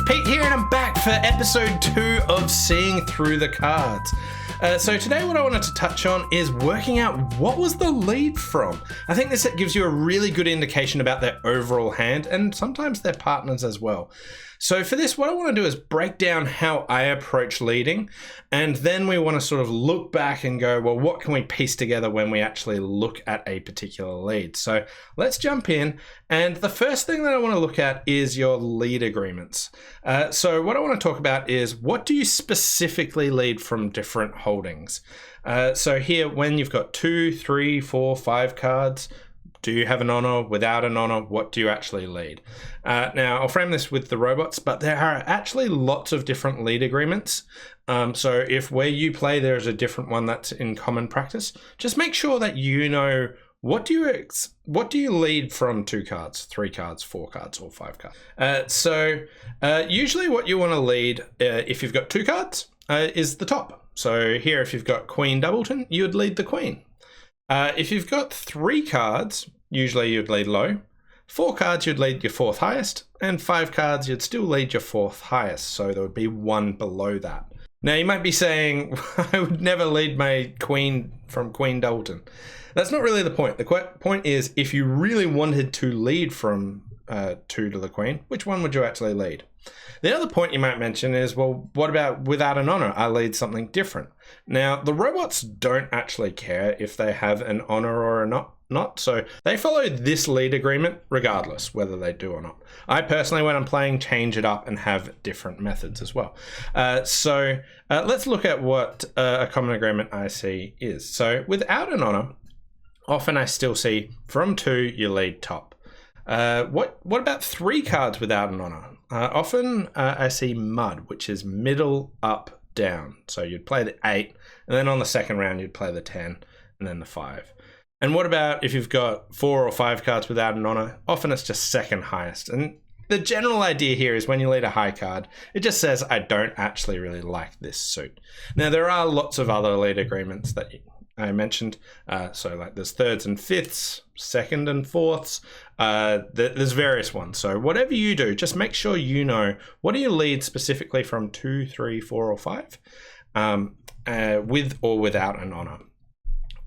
Pete here, and I'm back for episode 2 of Seeing Through the Cards. So today what I wanted to touch on is working out what was the lead from. I think this gives you a really good indication about their overall hand and sometimes their partners as well. So for this, what I want to do is break down how I approach leading, and then we want to sort of look back and go, well, what can we piece together when we actually look at a particular lead? So let's jump in, and the first thing that I want to look at is your lead agreements. So what I want to talk about is, what do you specifically lead from different holdings? So here, when you've got 2, 3, 4, 5 cards, do you have an honor? Without an honor, what do you actually lead? Now, I'll frame this with the robots, but there are actually lots of different lead agreements. So if where you play, there's a different one that's in common practice, just make sure that you know what do you lead from 2 cards, 3 cards, 4 cards, or 5 cards. Usually what you want to lead, if you've got 2 cards, is the top. So here, if you've got Queen Doubleton, you would lead the Queen. If you've got 3 cards, usually you'd lead low. 4 cards, you'd lead your 4th highest. And 5 cards, you'd still lead your 4th highest. So there would be 1 below that. Now, you might be saying, I would never lead my Queen from Queen Doubleton. That's not really the point. The point is, if you really wanted to lead from 2 to the Queen, which one would you actually lead? The other point you might mention is, well, what about without an honor? I lead something different. Now, the robots don't actually care if they have an honor or not, so they follow this lead agreement regardless whether they do or not. I personally, when I'm playing, change it up and have different methods as well. Let's look at what a common agreement I see is. So without an honor, often I still see from 2 you lead top. What about 3 cards without an honor? Often I see mud, which is middle, up, down. So you'd play the 8, and then on the second round you'd play the 10, and then the 5. And what about if you've got 4 or 5 cards without an honor? Often it's just second highest. And the general idea here is when you lead a high card, it just says, I don't actually really like this suit. Now, there are lots of other lead agreements that I mentioned. So like there's 3rds and 5ths, 2nd and 4ths. There's various ones. So whatever you do, just make sure you know what do you lead specifically from 2, 3, 4, or 5, with or without an honor.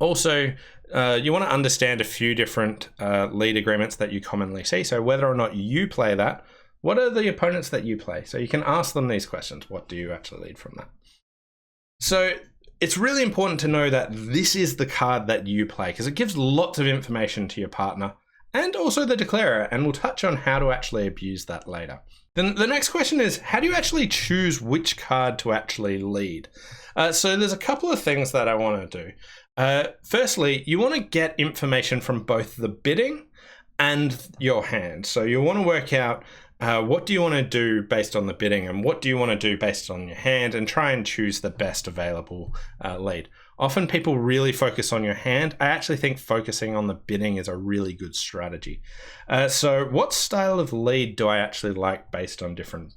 Also, you want to understand a few different lead agreements that you commonly see. So whether or not you play that, what are the opponents that you play? So you can ask them these questions. What do you actually lead from that? So it's really important to know that this is the card that you play, because it gives lots of information to your partner and also the declarer, and we'll touch on how to actually abuse that later. Then the next question is, how do you actually choose which card to actually lead? So there's a couple of things that I want to do. Firstly, you want to get information from both the bidding and your hand. So you want to work out what do you want to do based on the bidding, and what do you want to do based on your hand, and try and choose the best available lead. Often people really focus on your hand. I actually think focusing on the bidding is a really good strategy. So what style of lead do I actually like based on different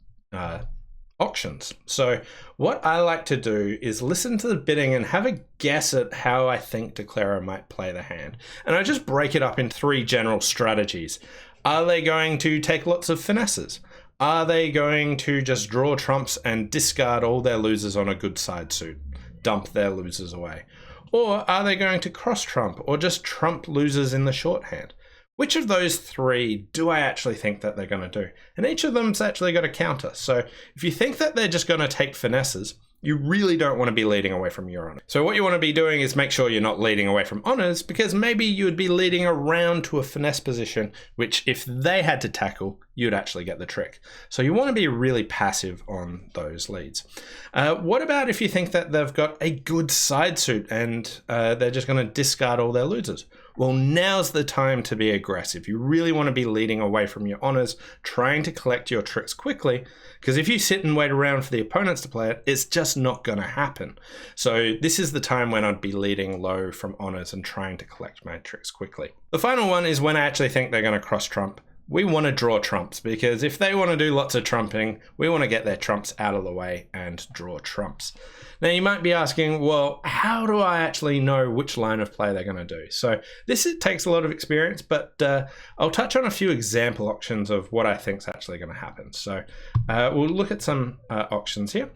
auctions? So what I like to do is listen to the bidding and have a guess at how I think declarer might play the hand. And I just break it up in 3 general strategies. Are they going to take lots of finesses? Are they going to just draw trumps and discard all their losers on a good side suit, dump their losers away? Or are they going to cross trump or just trump losers in the shorthand? Which of those 3 do I actually think that they're going to do? And each of them's actually got a counter. So if you think that they're just going to take finesses, you really don't want to be leading away from your honor. So what you want to be doing is make sure you're not leading away from honors, because maybe you would be leading around to a finesse position, which if they had to tackle, you'd actually get the trick. So you want to be really passive on those leads. What about if you think that they've got a good side suit and they're just going to discard all their losers? Well, now's the time to be aggressive. You really want to be leading away from your honors, trying to collect your tricks quickly, because if you sit and wait around for the opponents to play it, it's just not going to happen. So this is the time when I'd be leading low from honors and trying to collect my tricks quickly. The final one is when I actually think they're going to cross trump. we want to draw trumps, because if they want to do lots of trumping, we want to get their trumps out of the way and draw trumps. Now you might be asking, well, how do I actually know which line of play they're going to do? So it takes a lot of experience, but I'll touch on a few example auctions of what I think is actually going to happen. So we'll look at some auctions here.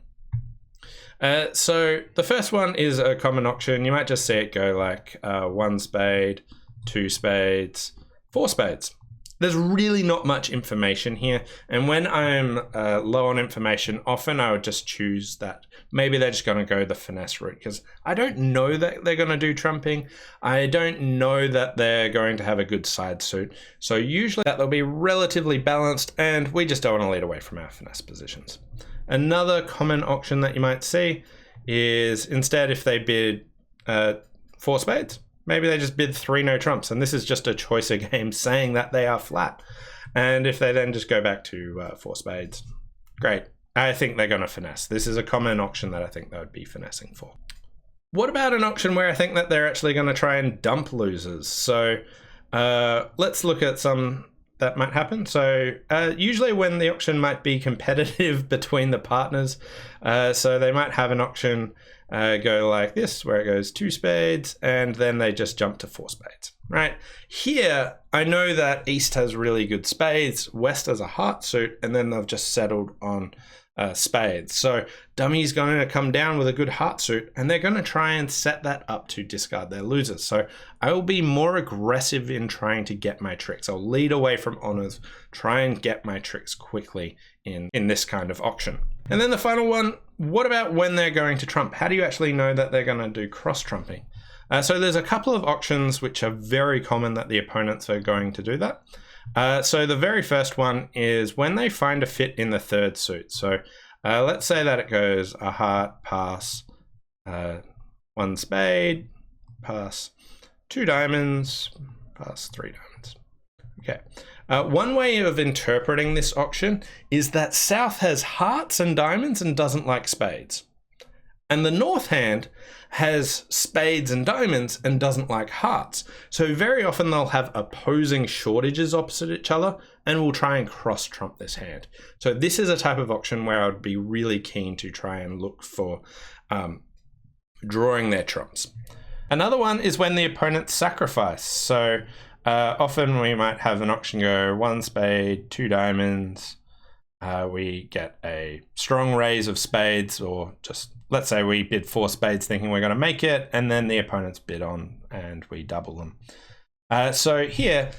So the first one is a common auction. You might just see it go like 1 spade, 2 spades, 4 spades. There's really not much information here, and when I'm low on information, often I would just choose that maybe they're just going to go the finesse route, because I don't know that they're going to do trumping. I don't know that they're going to have a good side suit, so usually that they'll be relatively balanced, and we just don't want to lead away from our finesse positions. Another common auction that you might see is, instead, if they bid 4 spades, maybe they just bid 3 no trumps, and this is just a choicer game saying that they are flat. And if they then just go back to 4 spades, great. I think they're going to finesse. This is a common auction that I think they would be finessing for. What about an auction where I think that they're actually going to try and dump losers? So let's look at some that might happen. So usually when the auction might be competitive between the partners, so they might have an auction go like this, where it goes 2 spades, and then they just jump to 4 spades, right? Here, I know that East has really good spades, West has a heart suit, and then they've just settled on spades. So dummy's going to come down with a good heart suit, and they're going to try and set that up to discard their losers. So I will be more aggressive in trying to get my tricks. I'll lead away from honors, try and get my tricks quickly in this kind of auction. And then the final one, what about when they're going to trump? How do you actually know that they're going to do cross trumping? So there's a couple of auctions which are very common that the opponents are going to do that. So the very first one is when they find a fit in the 3rd suit. So let's say that it goes a heart, pass, 1 spade, pass, 2 diamonds, pass 3 diamonds. Okay. One way of interpreting this auction is that South has hearts and diamonds and doesn't like spades. And the North hand has spades and diamonds and doesn't like hearts. So very often they'll have opposing shortages opposite each other and will try and cross trump this hand. So this is a type of auction where I would be really keen to try and look for drawing their trumps. Another one is when the opponents sacrifice. So often we might have an auction go 1 spade, 2 diamonds. We get a strong raise of spades, or just let's say we bid 4 spades thinking we're going to make it, and then the opponents bid on and we double them. So here,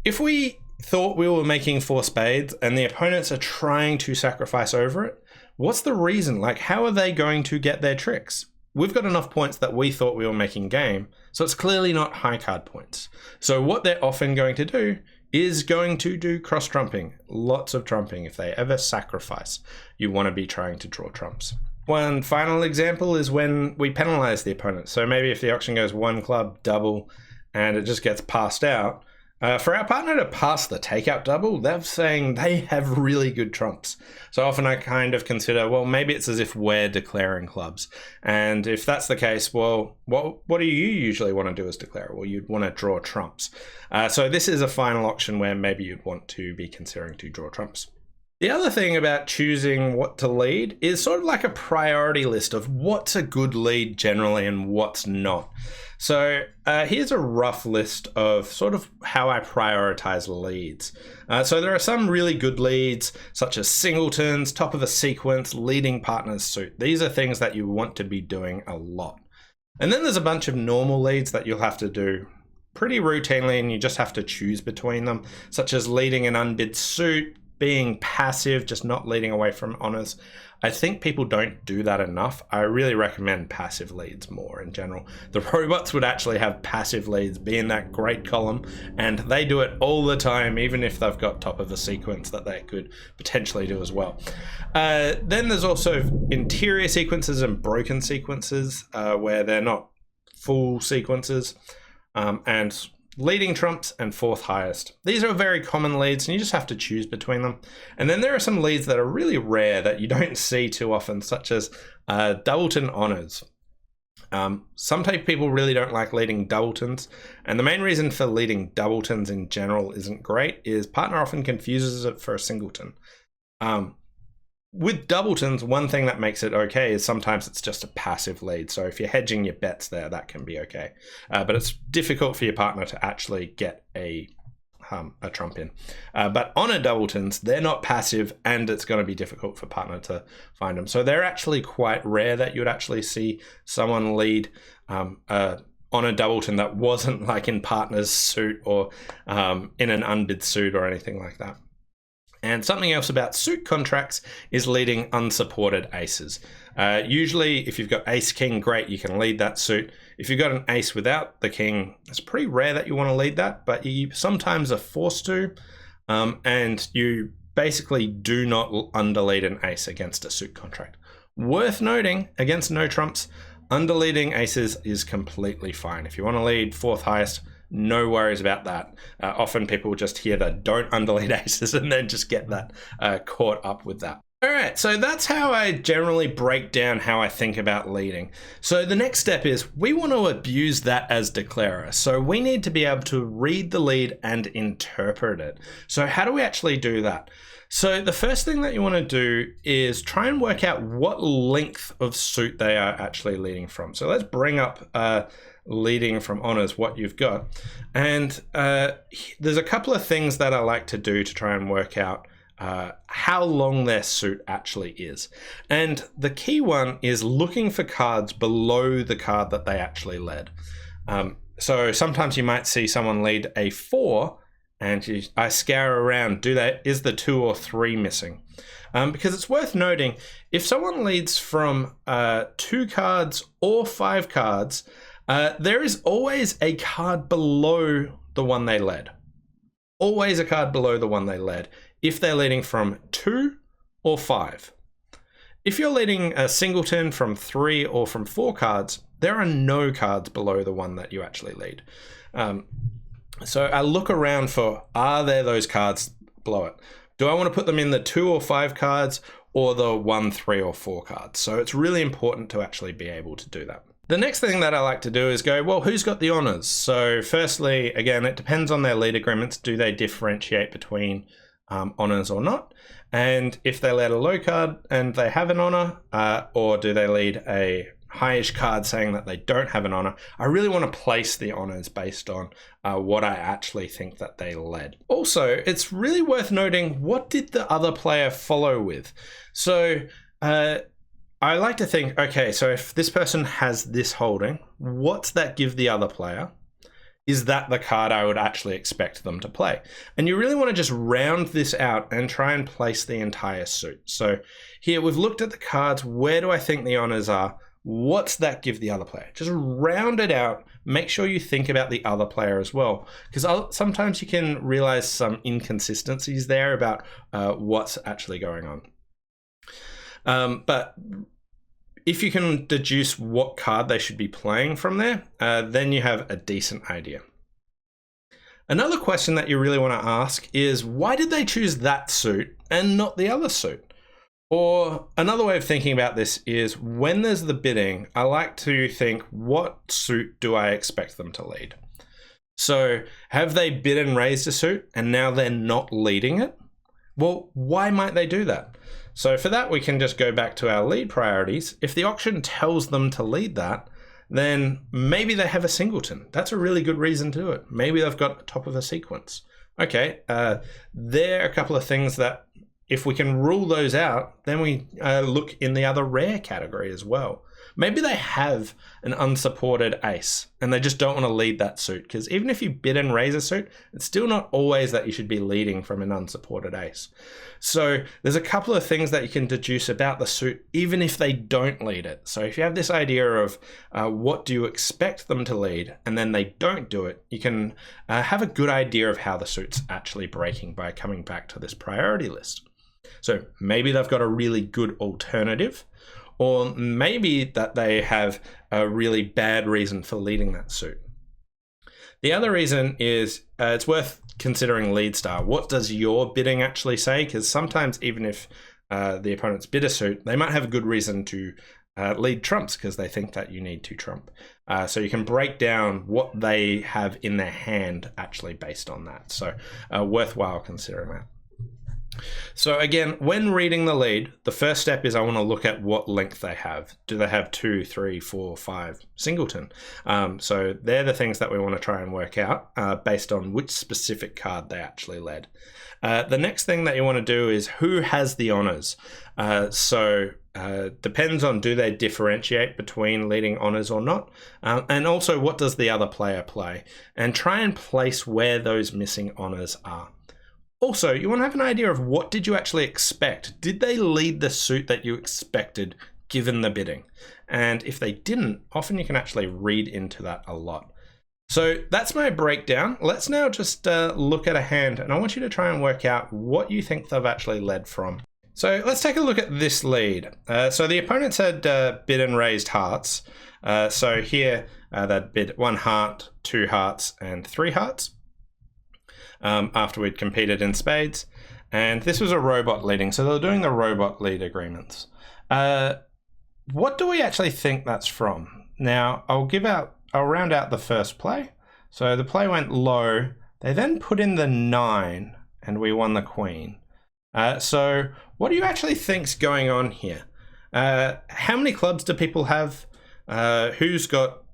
if we thought we were making 4 spades and the opponents are trying to sacrifice over it, what's the reason? Like, how are they going to get their tricks? We've got enough points that we thought we were making game, so it's clearly not high card points. So what they're often going to do is going to do cross trumping, lots of trumping. If they ever sacrifice, you want to be trying to draw trumps. One final example is when we penalize the opponent. So maybe if the auction goes 1 club, double, and it just gets passed out, for our partner to pass the takeout double, they're saying they have really good trumps. So often I kind of consider, well, maybe it's as if we're declaring clubs. And if that's the case, well, what do you usually want to do as declarer? Well, you'd want to draw trumps. So this is a final auction where maybe you'd want to be considering to draw trumps. The other thing about choosing what to lead is sort of like a priority list of what's a good lead generally and what's not. So here's a rough list of sort of how I prioritize leads. So there are some really good leads, such as singletons, top of a sequence, leading partners suit. These are things that you want to be doing a lot. And then there's a bunch of normal leads that you'll have to do pretty routinely, and you just have to choose between them, such as leading an unbid suit, being passive, just not leading away from honors. I think people don't do that enough. I really recommend passive leads more in general. The robots would actually have passive leads be in that great column, and they do it all the time, even if they've got top of the sequence that they could potentially do as well. Then there's also interior sequences and broken sequences where they're not full sequences, and leading trumps and 4th highest. These are very common leads, and you just have to choose between them. And then there are some leads that are really rare that you don't see too often, such as Doubleton honors. Some people really don't like leading doubletons, and the main reason for leading doubletons in general isn't great is partner often confuses it for a singleton. With doubletons, one thing that makes it okay is sometimes it's just a passive lead. So if you're hedging your bets there, that can be okay. But it's difficult for your partner to actually get a trump in. But honor doubletons, they're not passive, and it's going to be difficult for partner to find them. So they're actually quite rare that you would actually see someone lead on a doubleton that wasn't like in partner's suit or in an unbid suit or anything like that. And something else about suit contracts is leading unsupported aces. Usually, if you've got ace king, great, you can lead that suit. If you've got an ace without the king, it's pretty rare that you want to lead that, but you sometimes are forced to, and you basically do not underlead an ace against a suit contract. Worth noting, against no trumps, underleading aces is completely fine. If you want to lead fourth highest, no worries about that. Often people just hear that don't underlead aces and then just get that caught up with that. All right, so that's how I generally break down how I think about leading. So the next step is we want to abuse that as declarer. So we need to be able to read the lead and interpret it. So how do we actually do that? So the first thing that you want to do is try and work out what length of suit they are actually leading from. So let's bring up leading from honors, what you've got. And there's a couple of things that I like to do to try and work out how long their suit actually is. And the key one is looking for cards below the card that they actually led. So sometimes you might see someone lead a 4 and I scour around, is the 2 or 3 missing? Because it's worth noting, if someone leads from 2 cards or 5 cards, there is always a card below the one they led. Always a card below the one they led, if they're leading from 2 or 5. If you're leading a singleton from 3 or from 4 cards, there are no cards below the one that you actually lead. So I look around for, are there those cards below it? Do I want to put them in the 2 or 5 cards or the 1, 3 or 4 cards? So it's really important to actually be able to do that. The next thing that I like to do is go, well, who's got the honors? So firstly, again, it depends on their lead agreements. Do they differentiate between honors or not? And if they lead a low card and they have an honor, or do they lead a highish card saying that they don't have an honor, I really want to place the honors based on what I actually think that they led. Also, it's really worth noting, what did the other player follow with? So I like to think, okay, so if this person has this holding, what's that give the other player? Is that the card I would actually expect them to play? And you really want to just round this out and try and place the entire suit. So here we've looked at the cards. Where do I think the honors are? What's that give the other player? Just round it out. Make sure you think about the other player as well, because sometimes you can realize some inconsistencies there about what's actually going on. But if you can deduce what card they should be playing from there, then you have a decent idea. Another question that you really want to ask is, why did they choose that suit and not the other suit? Or another way of thinking about this is, when there's the bidding, I like to think, what suit do I expect them to lead? So have they bid and raised a suit and now they're not leading it? Well, why might they do that? So for that, we can just go back to our lead priorities. If the auction tells them to lead that, then maybe they have a singleton. That's a really good reason to do it. Maybe they've got the top of a sequence. Okay, there are a couple of things that if we can rule those out, then we look in the other rare category as well. Maybe they have an unsupported ace and they just don't want to lead that suit, because even if you bid and raise a suit, it's still not always that you should be leading from an unsupported ace. So there's a couple of things that you can deduce about the suit, even if they don't lead it. So if you have this idea of what do you expect them to lead, and then they don't do it, you can have a good idea of how the suit's actually breaking by coming back to this priority list. So maybe they've got a really good alternative, or maybe that they have a really bad reason for leading that suit. The other reason is it's worth considering lead style. What does your bidding actually say? Because sometimes even if the opponent's bid a suit, they might have a good reason to lead trumps because they think that you need to trump. So you can break down what they have in their hand actually based on that. So worthwhile considering that. So again, when reading the lead, the first step is I want to look at what length they have. Do they have 2, 3, 4, 5 singleton? So they're the things that we want to try and work out based on which specific card they actually led. The next thing that you want to do is who has the honors. Depends on do they differentiate between leading honors or not, and also what does the other player play, and try and place where those missing honors are. Also, you want to have an idea of what did you actually expect. Did they lead the suit that you expected given the bidding? And if they didn't, often you can actually read into that a lot. So that's my breakdown. Let's now just look at a hand, and I want you to try and work out what you think they've actually led from. So let's take a look at this lead. So the opponents had bid and raised hearts. So here they'd bid 1 heart, 2 hearts, and 3 hearts. After we'd competed in spades, and this was a robot leading, so they were doing the robot lead agreements. What do we actually think that's from? Now I'll round out the first play. So the play went low, they then put in the 9 and we won the queen. So what do you actually think's going on here? How many clubs do people have? Who's got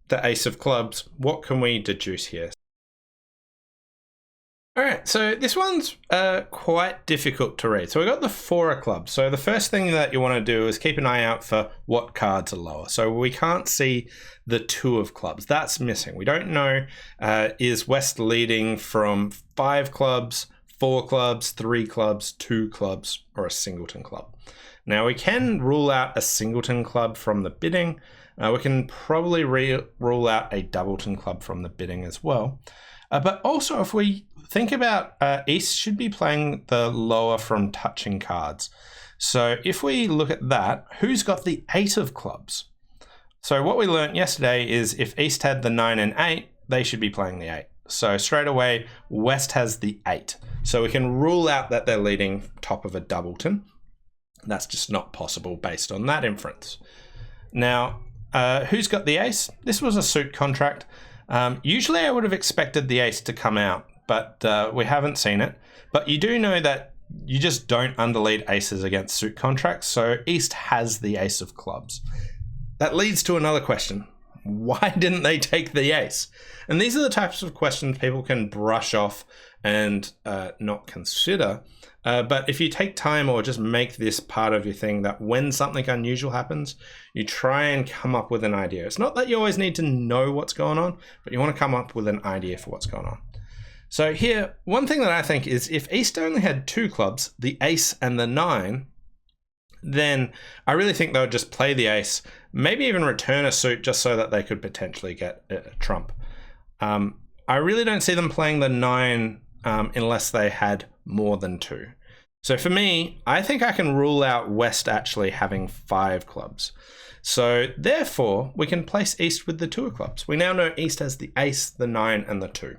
the ace of clubs? What can we deduce here? All right, so this one's quite difficult to read. So we got the 4 of clubs. So the first thing that you want to do is keep an eye out for what cards are lower. So we can't see the 2 of clubs. That's missing. We don't know, is West leading from 5 clubs, 4 clubs, 3 clubs, 2 clubs, or a singleton club. Now we can rule out a singleton club from the bidding. We can probably rule out a doubleton club from the bidding as well. But also, if we think about East should be playing the lower from touching cards. So if we look at that, who's got the 8 of clubs? So what we learned yesterday is if East had the 9 and 8, they should be playing the 8. So straight away, West has the 8. So we can rule out that they're leading top of a doubleton. That's just not possible based on that inference. Now, who's got the ace? This was a suit contract. Usually I would have expected the ace to come out, but we haven't seen it. But you do know that you just don't underlead aces against suit contracts, so East has the ace of clubs. That leads to another question. Why didn't they take the ace? And these are the types of questions people can brush off and not consider. But if you take time or just make this part of your thing that when something unusual happens, you try and come up with an idea. It's not that you always need to know what's going on, but you want to come up with an idea for what's going on. So here, one thing that I think is if East only had 2 clubs, the ace and the 9, then I really think they would just play the ace, maybe even return a suit just so that they could potentially get a trump. I really don't see them playing the 9 unless they had more than 2. So for me, I think I can rule out West actually having 5 clubs. So therefore, we can place East with the 2 of clubs. We now know East has the ace, the 9, and the 2.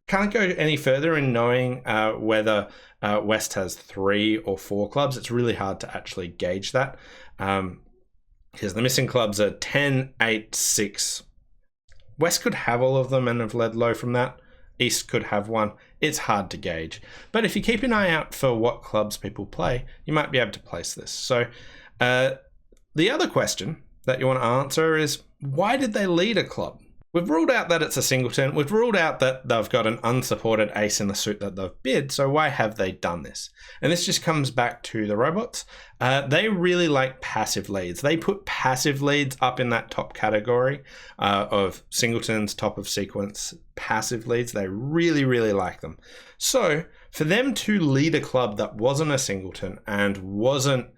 Can't go any further in knowing whether West has 3 or 4 clubs. It's really hard to actually gauge that because the missing clubs are 10, 8, 6. West could have all of them and have led low from that. East could have 1. It's hard to gauge. But if you keep an eye out for what clubs people play, you might be able to place this. So the other question that you want to answer is, why did they lead a club? We've ruled out that it's a singleton. We've ruled out that they've got an unsupported ace in the suit that they've bid. So why have they done this? And this just comes back to the robots. They really like passive leads. They put passive leads up in that top category of singletons, top of sequence, passive leads. They really, really like them. So for them to lead a club that wasn't a singleton and wasn't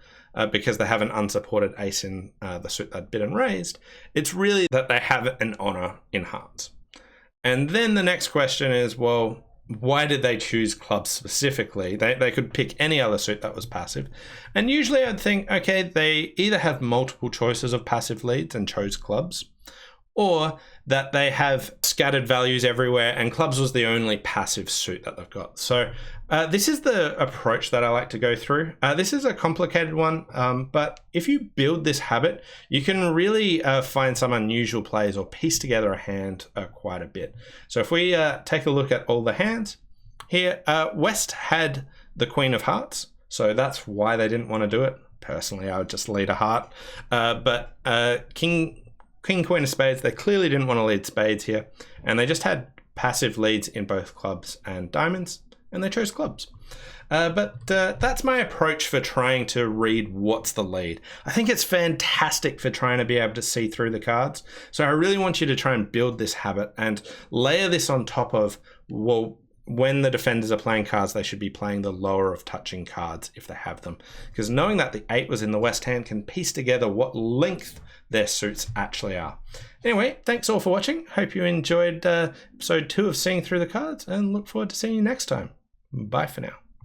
because they have an unsupported ace in the suit that bid and raised, it's really that they have an honor in hearts. And then the next question is, well, why did they choose clubs specifically? They could pick any other suit that was passive. And usually I'd think, okay, they either have multiple choices of passive leads and chose clubs, or that they have scattered values everywhere and clubs was the only passive suit that they've got. So this is the approach that I like to go through. This is a complicated one, but if you build this habit, you can really find some unusual plays or piece together a hand quite a bit. So if we take a look at all the hands here, West had the Queen of Hearts, so that's why they didn't want to do it. Personally, I would just lead a heart, but King, Queen of Spades, they clearly didn't want to lead spades here, and they just had passive leads in both clubs and diamonds, and they chose clubs. But that's my approach for trying to read what's the lead. I think it's fantastic for trying to be able to see through the cards. So I really want you to try and build this habit and layer this on top of, well, when the defenders are playing cards, they should be playing the lower of touching cards if they have them. Because knowing that the 8 was in the West hand can piece together what length their suits actually are. Anyway, thanks all for watching. Hope you enjoyed episode 2 of Seeing Through the Cards, and look forward to seeing you next time. Bye for now.